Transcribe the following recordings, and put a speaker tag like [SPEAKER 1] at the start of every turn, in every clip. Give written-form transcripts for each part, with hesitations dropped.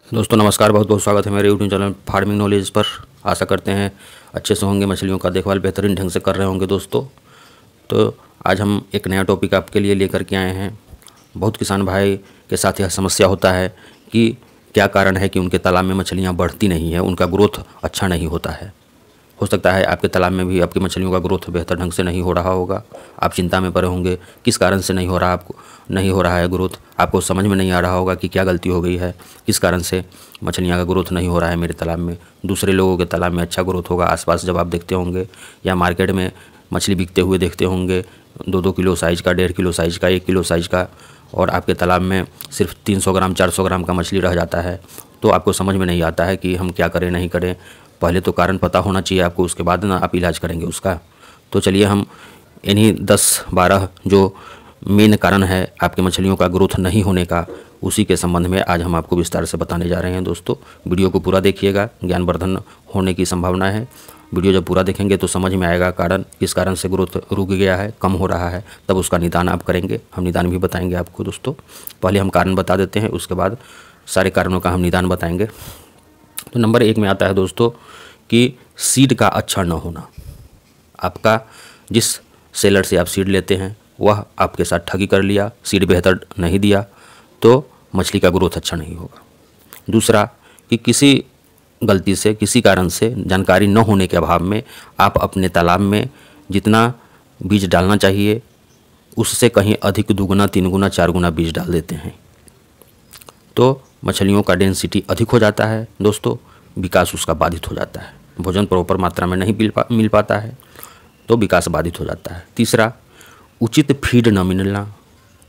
[SPEAKER 1] दोस्तों नमस्कार, बहुत बहुत स्वागत है मेरे यूट्यूब चैनल फार्मिंग नॉलेज पर। आशा करते हैं अच्छे से होंगे, मछलियों का देखभाल बेहतरीन ढंग से कर रहे होंगे दोस्तों। तो आज हम एक नया टॉपिक आपके लिए लेकर के आए हैं। बहुत किसान भाई के साथ यह समस्या होता है कि क्या कारण है कि उनके तालाब में मछलियाँ बढ़ती नहीं है, उनका ग्रोथ अच्छा नहीं होता है। हो सकता है आपके तालाब में भी आपकी मछलियों का ग्रोथ बेहतर ढंग से नहीं हो रहा होगा। आप चिंता में पड़े होंगे किस कारण से नहीं हो रहा है ग्रोथ। आपको समझ में नहीं आ रहा होगा कि क्या गलती हो गई है, किस कारण से मछलियाँ का ग्रोथ नहीं हो रहा है मेरे तालाब में। दूसरे लोगों के तालाब में अच्छा ग्रोथ होगा। आसपास जब आप देखते होंगे या मार्केट में मछली बिकते हुए देखते होंगे 2-2 किलो साइज़ का, 1.5 किलो साइज़ का, 1 किलो साइज़ का, और आपके तालाब में सिर्फ 300 ग्राम 400 ग्राम का मछली रह जाता है। तो आपको समझ में नहीं आता है कि हम क्या करें नहीं करें। पहले तो कारण पता होना चाहिए आपको, उसके बाद ना आप इलाज करेंगे उसका। तो चलिए हम इन्हीं 10-12 जो मेन कारण है आपके मछलियों का ग्रोथ नहीं होने का, उसी के संबंध में आज हम आपको विस्तार से बताने जा रहे हैं दोस्तों। वीडियो को पूरा देखिएगा, ज्ञानवर्धन होने की संभावना है। वीडियो जब पूरा देखेंगे तो समझ में आएगा कारण, किस कारण से ग्रोथ रुक गया है, कम हो रहा है, तब उसका निदान आप करेंगे। हम निदान भी बताएंगे आपको दोस्तों। पहले हम कारण बता देते हैं, उसके बाद सारे कारणों का हम निदान बताएंगे। तो नंबर 1 में आता है दोस्तों कि सीड का अच्छा न होना। आपका जिस सेलर से आप सीड लेते हैं वह आपके साथ ठगी कर लिया, सीड बेहतर नहीं दिया, तो मछली का ग्रोथ अच्छा नहीं होगा। दूसरा कि किसी गलती से, किसी कारण से, जानकारी न होने के अभाव में आप अपने तालाब में जितना बीज डालना चाहिए उससे कहीं अधिक 2 गुना 3 गुना 4 गुना बीज डाल देते हैं। तो मछलियों का डेंसिटी अधिक हो जाता है दोस्तों, विकास उसका बाधित हो जाता है। भोजन प्रॉपर मात्रा में नहीं मिल पाता है तो विकास बाधित हो जाता है। तीसरा, उचित फीड न मिलना।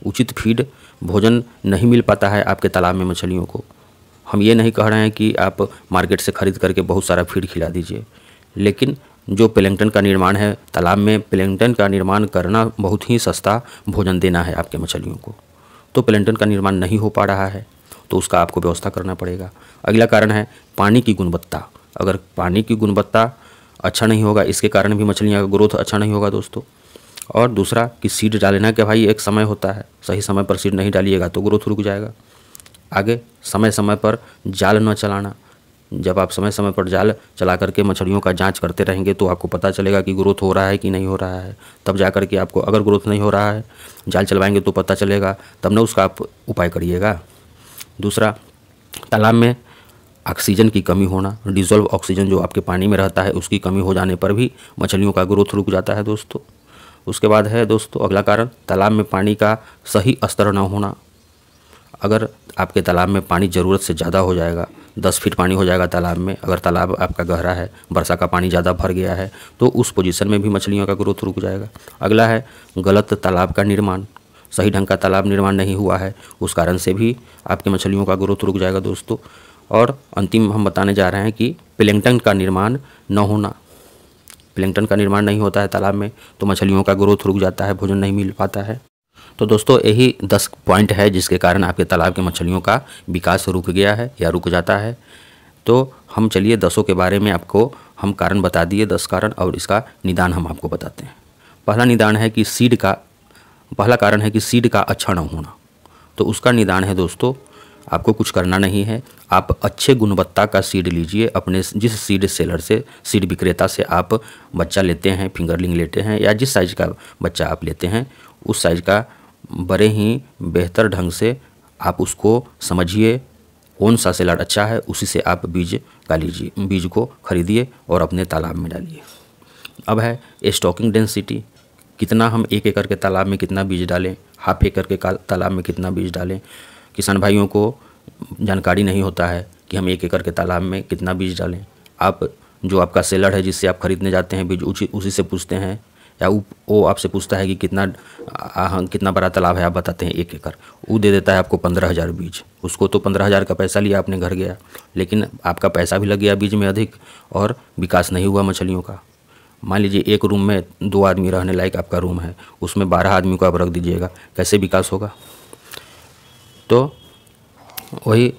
[SPEAKER 1] उचित फीड, भोजन नहीं मिल पाता है आपके तालाब में मछलियों को। हम ये नहीं कह रहे हैं कि आप मार्केट से ख़रीद करके बहुत सारा फीड खिला दीजिए, लेकिन जो प्लैंकटन का निर्माण है तालाब में, प्लैंकटन का निर्माण करना बहुत ही सस्ता भोजन देना है आपके मछलियों को। तो प्लैंकटन का निर्माण नहीं हो पा रहा है तो उसका आपको व्यवस्था करना पड़ेगा। अगला कारण है पानी की गुणवत्ता। अगर पानी की गुणवत्ता अच्छा नहीं होगा, इसके कारण भी मछलियाँ का ग्रोथ अच्छा नहीं होगा दोस्तों। और दूसरा कि सीड डालना के भाई एक समय होता है, सही समय पर सीड नहीं डालिएगा तो ग्रोथ रुक जाएगा। आगे समय समय पर जाल न चलाना। जब आप समय समय पर जाल चला करके मछलियों का जांच करते रहेंगे तो आपको पता चलेगा कि ग्रोथ हो रहा है कि नहीं हो रहा है। तब जा कर के आपको, अगर ग्रोथ नहीं हो रहा है, जाल चलवाएंगे तो पता चलेगा, तब न उसका आप उपाय करिएगा। दूसरा, तालाब में ऑक्सीजन की कमी होना। डिज़ोल्व ऑक्सीजन जो आपके पानी में रहता है उसकी कमी हो जाने पर भी मछलियों का ग्रोथ रुक जाता है दोस्तों। उसके बाद है दोस्तों अगला कारण, तालाब में पानी का सही स्तर न होना। अगर आपके तालाब में पानी ज़रूरत से ज़्यादा हो जाएगा, 10 फीट पानी हो जाएगा तालाब में, अगर तालाब आपका गहरा है, वर्षा का पानी ज़्यादा भर गया है, तो उस पोजीशन में भी मछलियों का ग्रोथ रुक जाएगा। अगला है गलत तालाब का निर्माण। सही ढंग का तालाब निर्माण नहीं हुआ है, उस कारण से भी आपके मछलियों का ग्रोथ रुक जाएगा दोस्तों। और अंतिम हम बताने जा रहे हैं कि प्लैंकटन का निर्माण न होना। प्लैंकटन का निर्माण नहीं होता है तालाब में तो मछलियों का ग्रोथ रुक जाता है, भोजन नहीं मिल पाता है। तो दोस्तों यही 10 पॉइंट है जिसके कारण आपके तालाब के मछलियों का विकास रुक गया है या रुक जाता है। तो हम चलिए 10 के बारे में आपको हम कारण बता दिए, 10 कारण, और इसका निदान हम आपको बताते हैं। पहला कारण है कि सीड का अच्छा न होना। तो उसका निदान है दोस्तों, आपको कुछ करना नहीं है। आप अच्छे गुणवत्ता का सीड लीजिए। अपने जिस सीड सेलर से, सीड विक्रेता से आप बच्चा लेते हैं, फिंगरलिंग लेते हैं, या जिस साइज़ का बच्चा आप लेते हैं उस साइज़ का बड़े ही बेहतर ढंग से आप उसको समझिए कौन सा सेलर अच्छा है, उसी से आप बीज का लीजिए, बीज को खरीदिए और अपने तालाब में डालिए। अब है स्टॉकिंग डेंसिटी। कितना हम 1 एकड़ के तालाब में कितना बीज डालें, हाफ एकड़ के तालाब में कितना बीज डालें। किसान भाइयों को जानकारी नहीं होता है कि हम 1 एकड़ के तालाब में कितना बीज डालें। आप जो आपका सेलर है जिससे आप खरीदने जाते हैं बीज, उसी से पूछते हैं, या वो आपसे पूछता है कि कितना बड़ा तालाब है, आप बताते हैं 1 एकड़, वो दे देता है आपको 15,000 बीज। उसको तो 15,000 का पैसा लिया आपने, घर गया, लेकिन आपका पैसा भी लग गया बीज में अधिक और विकास नहीं हुआ मछलियों का। मान लीजिए एक रूम में 2 आदमी रहने लायक आपका रूम है, उसमें 12 आदमी को आप रख दीजिएगा, कैसे विकास होगा। तो वही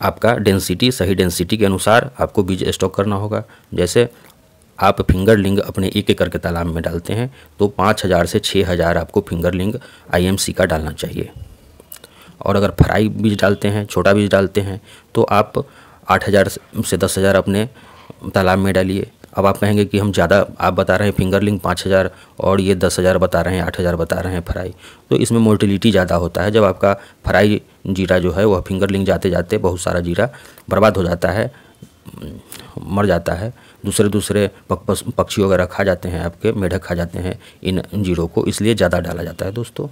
[SPEAKER 1] आपका डेंसिटी, सही डेंसिटी के अनुसार आपको बीज स्टॉक करना होगा। जैसे आप फिंगरलिंग अपने 1 एकड़ के तालाब में डालते हैं तो 5,000 से 6,000 आपको फिंगरलिंग IMC का डालना चाहिए। और अगर फ्राई बीज डालते हैं, छोटा बीज डालते हैं, तो आप 8,000 से 10,000 अपने तालाब में डालिए। अब आप कहेंगे कि हम ज़्यादा आप बता रहे हैं फिंगरलिंग 5,000 और ये 10,000 बता रहे हैं, 8,000 बता रहे हैं फ्राई, तो इसमें मोर्टिलिटी ज़्यादा होता है। जब आपका फ्राई जीरा जो है वह फिंगरलिंग जाते जाते बहुत सारा जीरा बर्बाद हो जाता है, मर जाता है, दूसरे पक्षी वगैरह खा जाते हैं, आपके मेढक खा जाते हैं इन जीरों को, इसलिए ज़्यादा डाला जाता है दोस्तों।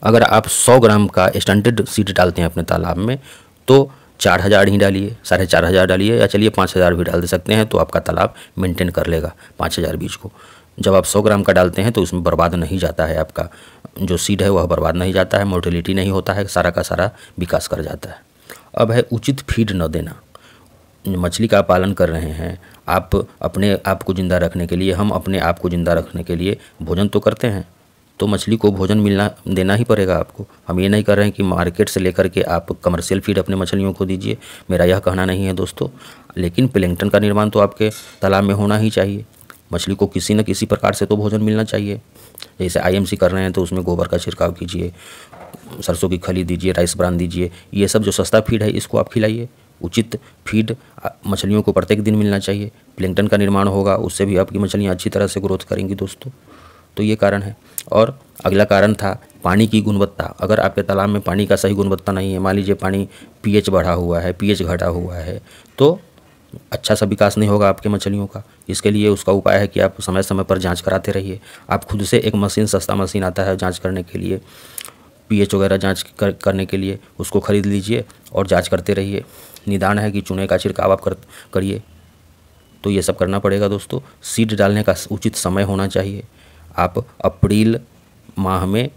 [SPEAKER 1] अगर आप 100 ग्राम का स्टैंडर्ड सीड डालते हैं अपने तालाब में तो 4,000 ही डालिए, 4,500 डालिए, या चलिए 5,000 भी डाल दे सकते हैं, तो आपका तालाब मेंटेन कर लेगा 5,000 बीज को। जब आप 100 ग्राम का डालते हैं तो उसमें बर्बाद नहीं जाता है, आपका जो सीड है वह बर्बाद नहीं जाता है, मोर्टेलिटी नहीं होता है, सारा का सारा विकास कर जाता है। अब है उचित फीड न देना। मछली का पालन कर रहे हैं आप, अपने आप को ज़िंदा रखने के लिए, हम अपने आप को ज़िंदा रखने के लिए भोजन तो करते हैं, तो मछली को भोजन देना ही पड़ेगा आपको। हम ये नहीं कर रहे हैं कि मार्केट से लेकर के आप कमर्शियल फीड अपने मछलियों को दीजिए, मेरा यह कहना नहीं है दोस्तों, लेकिन प्लैंक्टन का निर्माण तो आपके तालाब में होना ही चाहिए। मछली को किसी न किसी प्रकार से तो भोजन मिलना चाहिए। जैसे IMC कर रहे हैं तो उसमें गोबर का छिड़काव कीजिए, सरसों की खली दीजिए, राइस ब्रान दीजिए, ये सब जो सस्ता फीड है इसको आप खिलाइए। उचित फीड मछलियों को प्रत्येक दिन मिलना चाहिए, प्लैंक्टन का निर्माण होगा, उससे भी आपकी मछलियाँ अच्छी तरह से ग्रोथ करेंगी दोस्तों। तो ये कारण है। और अगला कारण था पानी की गुणवत्ता। अगर आपके तालाब में पानी का सही गुणवत्ता नहीं है, मान लीजिए पानी pH बढ़ा हुआ है, pH घटा हुआ है, तो अच्छा सा विकास नहीं होगा आपके मछलियों का। इसके लिए उसका उपाय है कि आप समय समय पर जांच कराते रहिए। आप खुद से एक मशीन, सस्ता मशीन आता है जांच करने के लिए, pH वगैरह जांच करने के लिए, उसको ख़रीद लीजिए और जांच करते रहिए। निदान है कि चूने का छिड़काव आप करिए। तो ये सब करना पड़ेगा दोस्तों। सीड डालने का उचित समय होना चाहिए। आप अप्रैल माह में,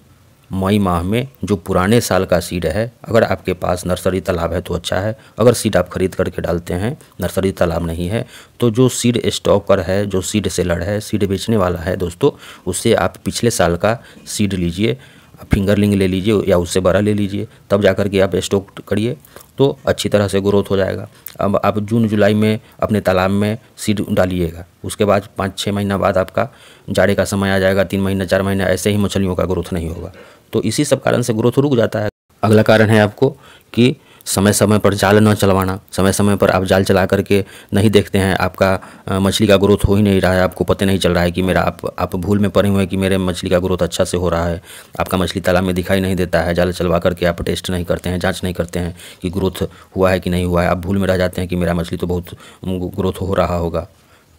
[SPEAKER 1] मई माह में जो पुराने साल का सीड है, अगर आपके पास नर्सरी तालाब है तो अच्छा है। अगर सीड आप खरीद करके डालते हैं, नर्सरी तालाब नहीं है, तो जो सीड स्टॉकर है, जो सीड सेलर है, सीड बेचने वाला है दोस्तों, उससे आप पिछले साल का सीड लीजिए, फिंगरलिंग ले लीजिए या उससे बड़ा ले लीजिए, तब जा कर के आप स्टॉक करिए तो अच्छी तरह से ग्रोथ हो जाएगा। अब आप जून जुलाई में अपने तालाब में सीड डालिएगा, उसके बाद 5-6 महीना बाद आपका जाड़े का समय आ जाएगा, 3 महीना 4 महीना ऐसे ही मछलियों का ग्रोथ नहीं होगा। तो इसी सब कारण से ग्रोथ रुक जाता है। अगला कारण है आपको कि समय समय पर जाल न चलवाना। समय समय पर आप जाल चला करके नहीं देखते हैं, आपका मछली का ग्रोथ हो ही नहीं रहा है, आपको पता नहीं चल रहा है कि मेरा आप भूल में पड़े हुए हैं कि मेरे मछली का ग्रोथ अच्छा से हो रहा है, आपका मछली तालाब में दिखाई नहीं देता है। जाल चलवा करके आप टेस्ट नहीं करते हैं, जांच नहीं करते हैं कि ग्रोथ हुआ है कि नहीं हुआ है, आप भूल में रह जाते हैं कि मेरा मछली तो बहुत ग्रोथ हो रहा होगा।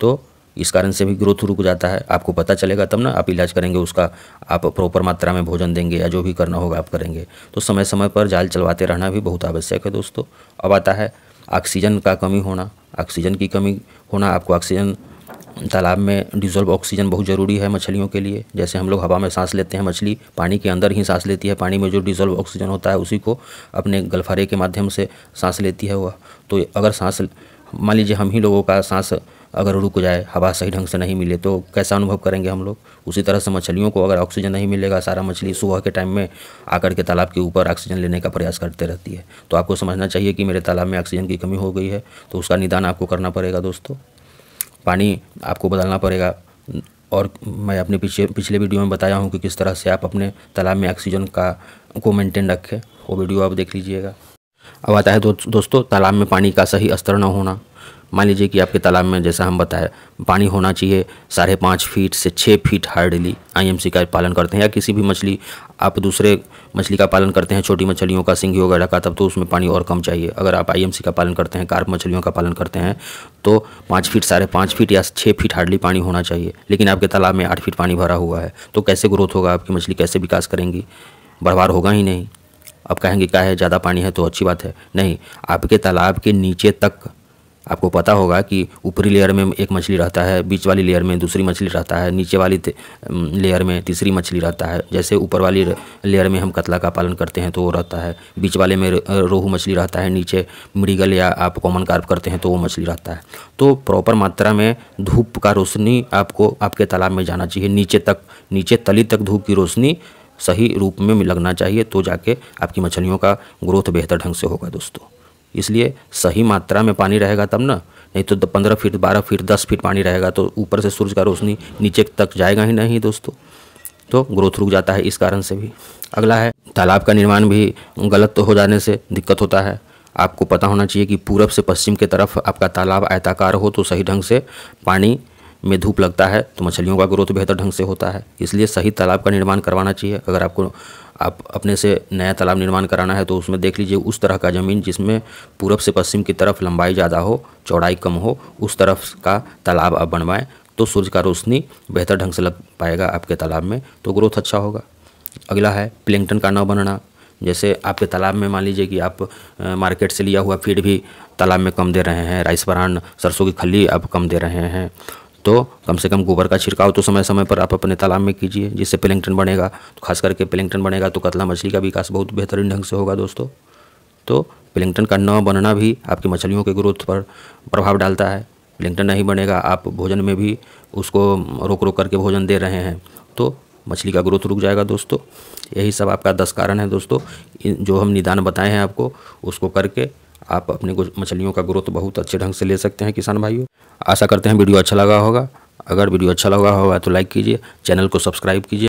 [SPEAKER 1] तो इस कारण से भी ग्रोथ रुक जाता है। आपको पता चलेगा तब ना आप इलाज करेंगे, उसका आप प्रॉपर मात्रा में भोजन देंगे या जो भी करना होगा आप करेंगे। तो समय समय पर जाल चलवाते रहना भी बहुत आवश्यक है दोस्तों। अब आता है ऑक्सीजन का कमी होना। ऑक्सीजन की कमी होना, आपको ऑक्सीजन तालाब में डिज़ोल्व ऑक्सीजन बहुत ज़रूरी है मछलियों के लिए। जैसे हम लोग हवा में सांस लेते हैं, मछली पानी के अंदर ही सांस लेती है, पानी में जो डिज़ोल्व ऑक्सीजन होता है उसी को अपने गलफारे के माध्यम से सांस लेती है वह। तो अगर सांस, मान लीजिए हम ही लोगों का सांस अगर रुक जाए, हवा सही ढंग से नहीं मिले तो कैसा अनुभव करेंगे हम लोग। उसी तरह से मछलियों को अगर ऑक्सीजन नहीं मिलेगा, सारा मछली सुबह के टाइम में आकर के तालाब के ऊपर ऑक्सीजन लेने का प्रयास करते रहती है। तो आपको समझना चाहिए कि मेरे तालाब में ऑक्सीजन की कमी हो गई है, तो उसका निदान आपको करना पड़ेगा दोस्तों। पानी आपको बदलना पड़ेगा। और मैं अपने पिछले वीडियो में बताया हूँ कि किस तरह से आप अपने तालाब में ऑक्सीजन को मेंटेन रखें, वो वीडियो आप देख लीजिएगा। अब आता है दोस्तों तालाब में पानी का सही स्तर न होना। मान लीजिए कि आपके तालाब में, जैसा हम बताए, पानी होना चाहिए 5.5 फीट से 6 फीट हार्डली। IMC का पालन करते हैं या किसी भी मछली, आप दूसरे मछली का पालन करते हैं, छोटी मछलियों का, सिंगी वगैरह का, तब तो उसमें पानी और कम चाहिए। अगर आप IMC का पालन करते हैं, कार्प मछलियों का पालन करते हैं, तो 5 फीट, 5.5 फीट या 6 फीट हार्डली पानी होना चाहिए। लेकिन आपके तालाब में 8 फीट पानी भरा हुआ है, तो कैसे ग्रोथ होगा, आपकी मछली कैसे विकास करेंगी? बर्बाद होगा ही नहीं। अब कहेंगे क्या है, ज़्यादा पानी है तो अच्छी बात है। नहीं, आपके तालाब के नीचे तक आपको पता होगा कि ऊपरी लेयर में एक मछली रहता है, बीच वाली लेयर में दूसरी मछली रहता है, नीचे वाली लेयर में तीसरी मछली रहता है। जैसे ऊपर वाली लेयर में हम कतला का पालन करते हैं तो वो रहता है, बीच वाले में रोहू मछली रहता है, नीचे मृगल या आप कॉमन कार्प करते हैं तो वो मछली रहता है। तो प्रॉपर मात्रा में धूप का रोशनी आपको आपके तालाब में जाना चाहिए, नीचे तली तक धूप की रोशनी सही रूप में लगना चाहिए, तो जाके आपकी मछलियों का ग्रोथ बेहतर ढंग से होगा दोस्तों। इसलिए सही मात्रा में पानी रहेगा तब ना, नहीं तो 15 फीट, 12 फीट, 10 फीट पानी रहेगा तो ऊपर से सूरज का रोशनी नीचे तक जाएगा ही नहीं दोस्तों, तो ग्रोथ रुक जाता है इस कारण से भी। अगला है तालाब का निर्माण भी गलत हो जाने से दिक्कत होता है। आपको पता होना चाहिए कि पूरब से पश्चिम की तरफ आपका तालाब आयताकार हो तो सही ढंग से पानी में धूप लगता है तो मछलियों का ग्रोथ बेहतर ढंग से होता है। इसलिए सही तालाब का निर्माण करवाना चाहिए। अगर आप अपने से नया तालाब निर्माण कराना है तो उसमें देख लीजिए उस तरह का ज़मीन जिसमें पूरब से पश्चिम की तरफ लंबाई ज़्यादा हो, चौड़ाई कम हो, उस तरफ का तालाब आप बनवाएं तो सूर्य का रोशनी बेहतर ढंग से लग पाएगा आपके तालाब में, तो ग्रोथ अच्छा होगा। अगला है प्लैंकटन का न बनना। जैसे आपके तालाब में मान लीजिए कि आप मार्केट से लिया हुआ फीड भी तालाब में कम दे रहे हैं, राइस ब्रान, सरसों की खल्ली आप कम दे रहे हैं, तो कम से कम गोबर का छिड़काव तो समय समय पर आप अपने तालाब में कीजिए, जिससे प्लैंकटन बनेगा। तो खास करके प्लैंकटन बनेगा तो कतला मछली का विकास बहुत बेहतरीन ढंग से होगा दोस्तों। तो प्लैंकटन का न बनना भी आपकी मछलियों के ग्रोथ पर प्रभाव डालता है। प्लैंकटन नहीं बनेगा, आप भोजन में भी उसको रोक रोक करके भोजन दे रहे हैं तो मछली का ग्रोथ रुक जाएगा दोस्तों। यही सब आपका 10 कारण है दोस्तों। जो हम निदान बताए हैं आपको, उसको करके आप अपने मछलियों का ग्रोथ बहुत अच्छे ढंग से ले सकते हैं किसान भाइयों। आशा करते हैं वीडियो अच्छा लगा होगा। अगर वीडियो अच्छा लगा होगा तो लाइक कीजिए, चैनल को सब्सक्राइब कीजिए।